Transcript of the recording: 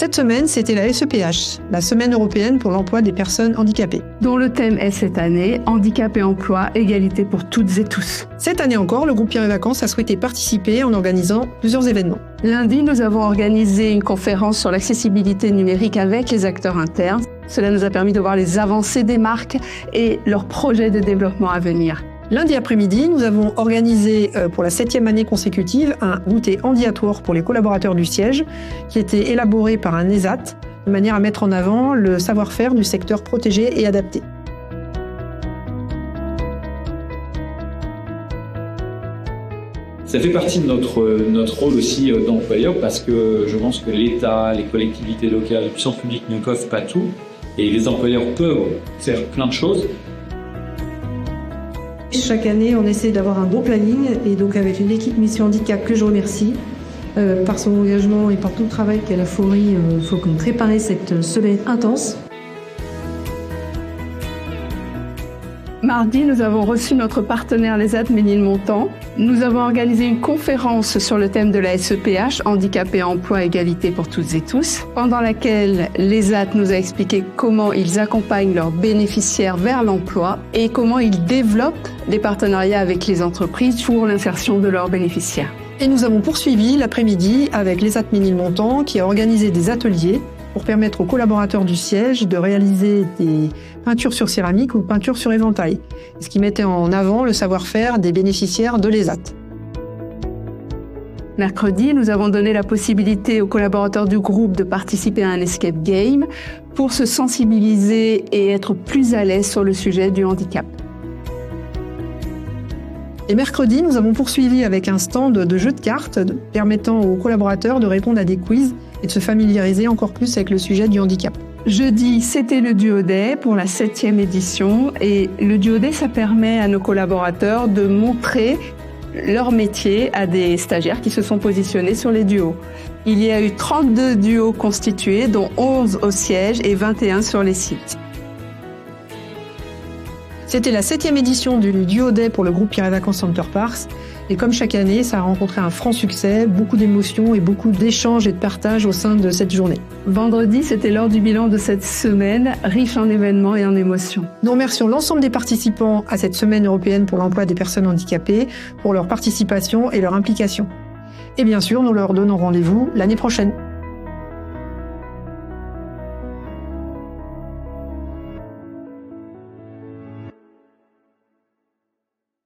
Cette semaine, c'était la SEPH, la Semaine européenne pour l'emploi des personnes handicapées. Dont le thème est cette année « Handicap et emploi, égalité pour toutes et tous ». Cette année encore, le groupe Pierre et Vacances a souhaité participer en organisant plusieurs événements. Lundi, nous avons organisé une conférence sur l'accessibilité numérique avec les acteurs internes. Cela nous a permis de voir les avancées des marques et leurs projets de développement à venir. Lundi après-midi, nous avons organisé pour la 7e année consécutive un goûter Handi at Work pour les collaborateurs du siège qui était élaboré par un ESAT de manière à mettre en avant le savoir-faire du secteur protégé et adapté. Ça fait partie de notre rôle aussi d'employeur parce que je pense que l'État, les collectivités locales, les puissances publiques ne peuvent pas tout et les employeurs peuvent faire plein de choses. Chaque année, on essaie d'avoir un bon planning et donc avec une équipe Mission Handicap que je remercie par son engagement et par tout le travail qu'elle a fourni, il faut qu'on prépare cette semaine intense. Mardi, nous avons reçu notre partenaire l'ESAT Ménilmontant. Nous avons organisé une conférence sur le thème de la SEPH, Handicap et emploi, égalité pour toutes et tous, pendant laquelle l'ESAT nous a expliqué comment ils accompagnent leurs bénéficiaires vers l'emploi et comment ils développent des partenariats avec les entreprises pour l'insertion de leurs bénéficiaires. Et nous avons poursuivi l'après-midi avec l'ESAT Ménilmontant qui a organisé des ateliers pour permettre aux collaborateurs du siège de réaliser des peintures sur céramique ou peintures sur éventail, ce qui mettait en avant le savoir-faire des bénéficiaires de l'ESAT. Mercredi, nous avons donné la possibilité aux collaborateurs du groupe de participer à un escape game pour se sensibiliser et être plus à l'aise sur le sujet du handicap. Et mercredi, nous avons poursuivi avec un stand de jeux de cartes permettant aux collaborateurs de répondre à des quiz et de se familiariser encore plus avec le sujet du handicap. Jeudi, c'était le Duo Day pour la 7e édition et le Duo Day, ça permet à nos collaborateurs de montrer leur métier à des stagiaires qui se sont positionnés sur les duos. Il y a eu 32 duos constitués, dont 11 au siège et 21 sur les sites. C'était la 7e édition du Duo Day pour le groupe Pierre et Vacances Center Parks. Et comme chaque année, ça a rencontré un franc succès, beaucoup d'émotions et beaucoup d'échanges et de partage au sein de cette journée. Vendredi, c'était l'heure du bilan de cette semaine, riche en événements et en émotions. Nous remercions l'ensemble des participants à cette Semaine européenne pour l'emploi des personnes handicapées pour leur participation et leur implication. Et bien sûr, nous leur donnons rendez-vous l'année prochaine.